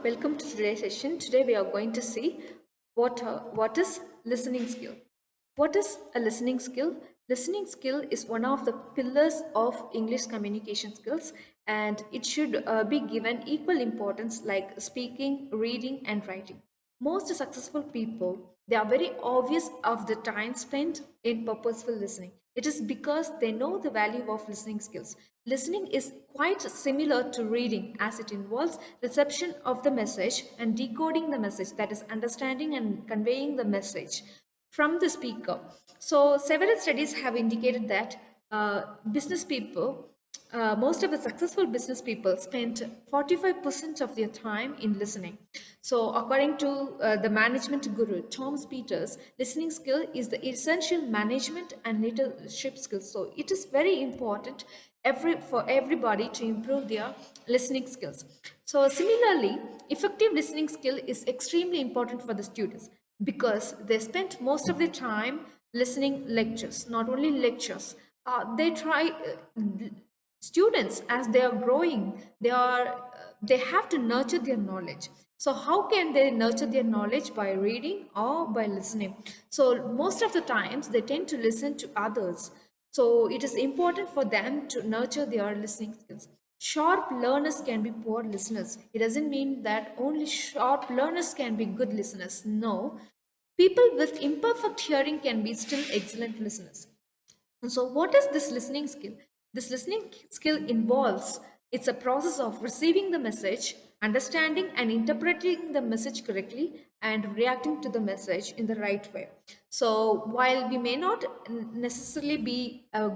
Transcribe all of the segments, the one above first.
welcome to today's session. Today we are going to see what is listening skill. What is a listening skill? Listening skill is one of the pillars of English communication skills, and it should be given equal importance like speaking, reading, and writing. Most successful people, they are very obvious of the time spent in purposeful listening. It is because they know the value of listening skills. Listening is quite similar to reading as it involves reception of the message and decoding the message, that is understanding and conveying the message from the speaker. So several studies have indicated that business people, most of the successful business people spend 45% of their time in listening. So according to the management guru Thomas Peters, listening skill is the essential management and leadership skill. So it is very important for everybody to improve their listening skills. So similarly, effective listening skill is extremely important for the students because they spend most of the time listening lectures. Not only lectures, they try students as they are growing, they have to nurture their knowledge. So how can they nurture their knowledge? By reading or by listening. So most of the times they tend to listen to others, so it is important for them to nurture their listening skills. Sharp learners can be poor listeners. It doesn't mean that only sharp learners can be good listeners. No, people with imperfect hearing can be still excellent listeners. And so, what is this listening skill? This listening skill involves, it's a process of receiving the message, understanding and interpreting the message correctly, and reacting to the message in the right way. So, while we may not necessarily be a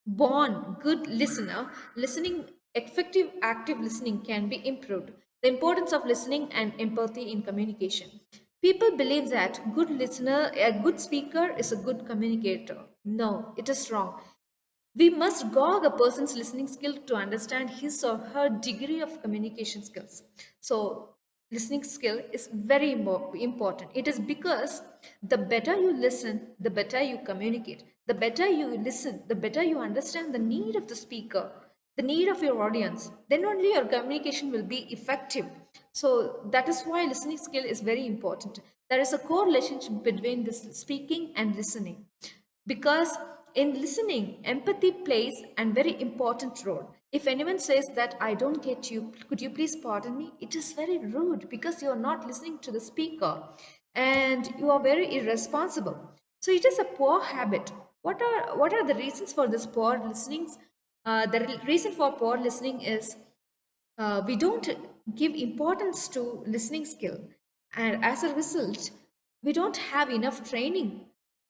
born good listener, listening, effective active listening can be improved. The importance of listening and empathy in communication. People believe that good listener, a good speaker is a good communicator. No, it is wrong. We must gauge a person's listening skill to understand his or her degree of communication skills. So, listening skill is very important. It is because the better you listen, the better you communicate. The better you listen, the better you understand the need of the speaker, the need of your audience. Then only your communication will be effective. So, that is why listening skill is very important. There is a correlation between this speaking and listening, because in listening empathy plays a very important role. If anyone says that I don't get you, could you please pardon me, it is very rude because you are not listening to the speaker and you are very irresponsible. So it is a poor habit. What are the reasons for this poor listening? The reason for poor listening is we don't give importance to listening skill, and as a result we don't have enough training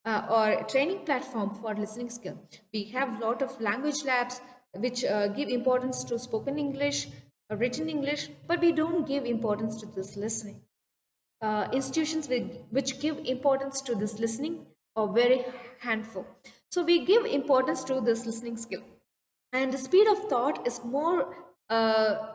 or training platform for listening skill. We have a lot of language labs which give importance to spoken English, written English, but we don't give importance to this listening. Institutions which give importance to this listening are very handful. So we give importance to this listening skill, and the speed of thought is more. Uh,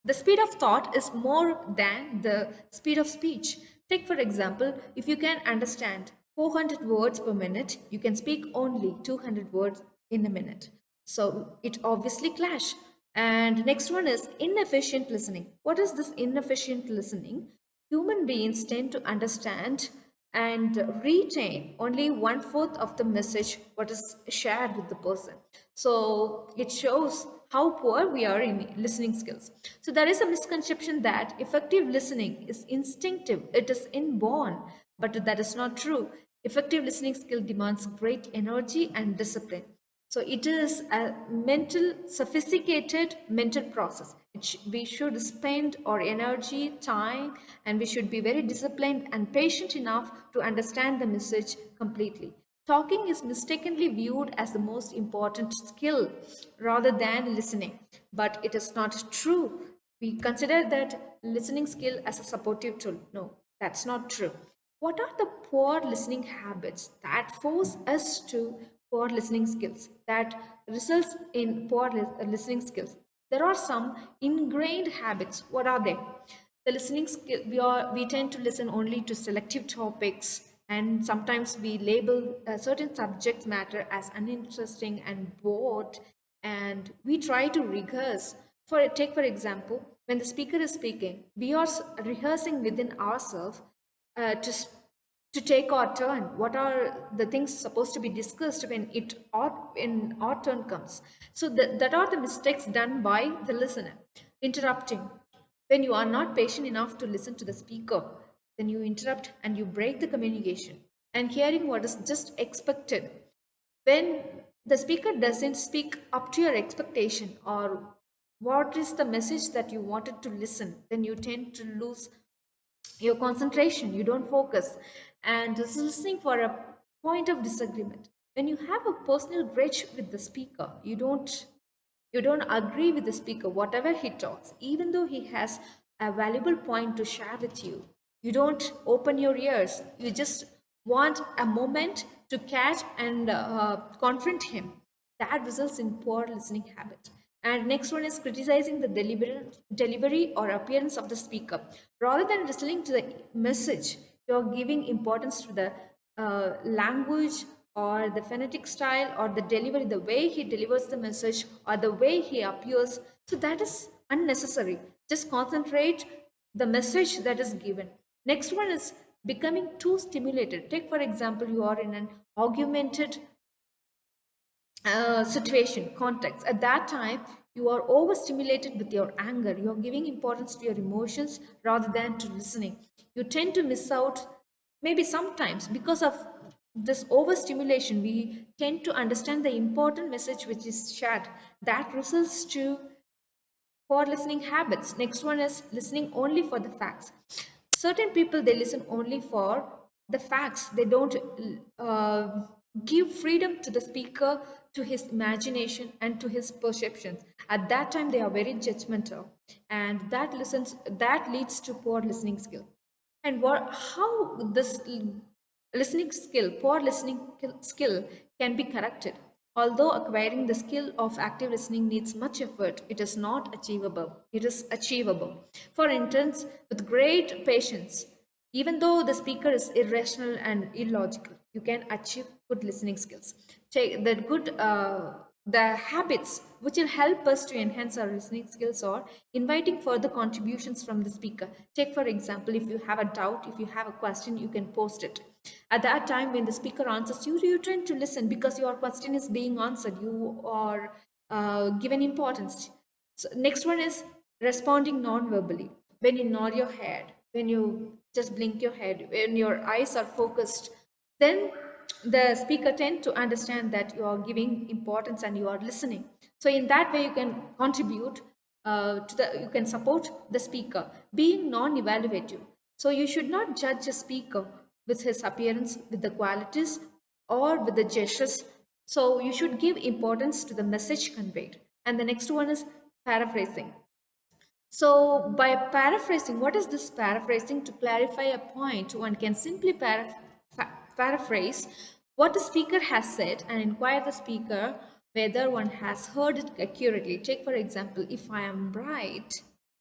the speed of thought is more than the speed of speech. Take for example, if you can understand 400 words per minute, you can speak only 200 words in a minute. So it obviously clash. And next one is inefficient listening. What is this inefficient listening? Human beings tend to understand and retain only one fourth of the message what is shared with the person. So it shows how poor we are in listening skills. So there is a misconception that effective listening is instinctive, it is inborn, but that is not true. Effective listening skill demands great energy and discipline. So it is a sophisticated mental process. We should spend our energy, time, and we should be very disciplined and patient enough to understand the message completely. Talking is mistakenly viewed as the most important skill rather than listening, but it is not true. We consider that listening skill as a supportive tool. No, that's not true. What are the poor listening habits that force us to poor listening skills, that results in poor listening skills? There are some ingrained habits. What are they? The listening skill, we tend to listen only to selective topics, and sometimes we label certain subject matter as uninteresting and bored, and we try to rehearse. For take for example, when the speaker is speaking, we are rehearsing within ourselves uh, to s- to take our turn. What are the things supposed to be discussed when our turn comes? So that are the mistakes done by the listener. Interrupting. When you are not patient enough to listen to the speaker, then you interrupt and you break the communication. And hearing what is just expected. When the speaker doesn't speak up to your expectation or what is the message that you wanted to listen, then you tend to lose your concentration, you don't focus, and just listening for a point of disagreement. When you have a personal grudge with the speaker, you don't agree with the speaker whatever he talks, even though he has a valuable point to share with you. You don't open your ears, you just want a moment to catch and confront him. That results in poor listening habit. And next one is criticizing the delivery or appearance of the speaker. Rather than listening to the message, you're giving importance to the language or the phonetic style or the delivery, the way he delivers the message or the way he appears. So that is unnecessary. Just concentrate the message that is given. Next one is becoming too stimulated. Take for example, you are in an augmented situation, context. At that time, you are overstimulated with your anger. You are giving importance to your emotions rather than to listening. You tend to miss out, maybe sometimes, because of this overstimulation, we tend to understand the important message which is shared. That results to for listening habits. Next one is listening only for the facts. Certain people, they listen only for the facts. They don't uh, give freedom to the speaker, to his imagination and to his perceptions. At that time they are very judgmental, and that leads to poor listening skill. And how this poor listening skill can be corrected. Although acquiring the skill of active listening needs much effort, it is not achievable. It is achievable. For instance, with great patience, even though the speaker is irrational and illogical, you can achieve good listening skills. Take the good the habits which will help us to enhance our listening skills or inviting further contributions from the speaker. Take, for example, if you have a doubt, if you have a question, you can post it. At that time, when the speaker answers you, you tend to listen because your question is being answered. You are given importance. So next one is responding non-verbally. When you nod your head, when you just blink your head, when your eyes are focused, then the speaker tend to understand that you are giving importance and you are listening. So in that way, you can contribute you can support the speaker. Being non-evaluative. So you should not judge a speaker with his appearance, with the qualities, or with the gestures. So you should give importance to the message conveyed. And the next one is paraphrasing. So, by paraphrasing, what is this paraphrasing? To clarify a point, one can simply paraphrase what the speaker has said and inquire the speaker whether one has heard it accurately. Take, for example, if I am right,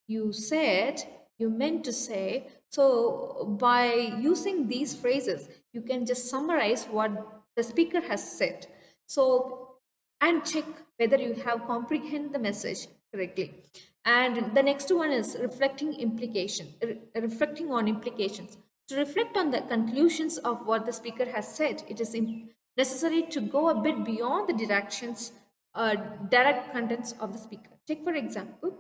you said, you meant to say. So, by using these phrases, you can just summarize what the speaker has said. So, and check whether you have comprehend the message correctly. And the next one is reflecting on implications. To reflect on the conclusions of what the speaker has said, it is necessary to go a bit beyond the direct contents of the speaker. Take for example,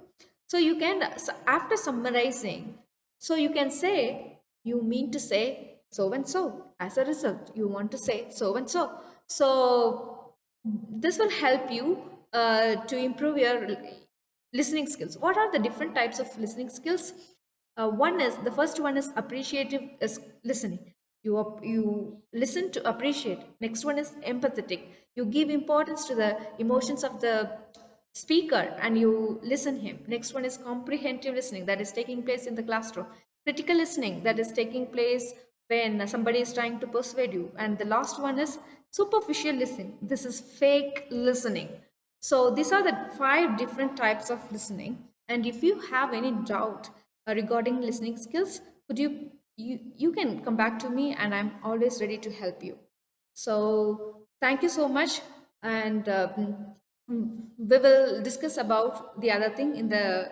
so you can, after summarizing, so you can say, you mean to say so and so. As a result, you want to say so and so. So this will help you to improve your listening skills. What are the different types of listening skills? The first one is appreciative listening. You listen to appreciate. Next one is empathetic. You give importance to the emotions of the speaker and you listen him. Next one is comprehensive listening, that is taking place in the classroom. Critical listening, that is taking place when somebody is trying to persuade you. And the last one is superficial listening. This is fake listening. So these are the 5 different types of listening. And if you have any doubt regarding listening skills, could you can come back to me and I'm always ready to help you. So thank you so much, and we will discuss about the other thing in the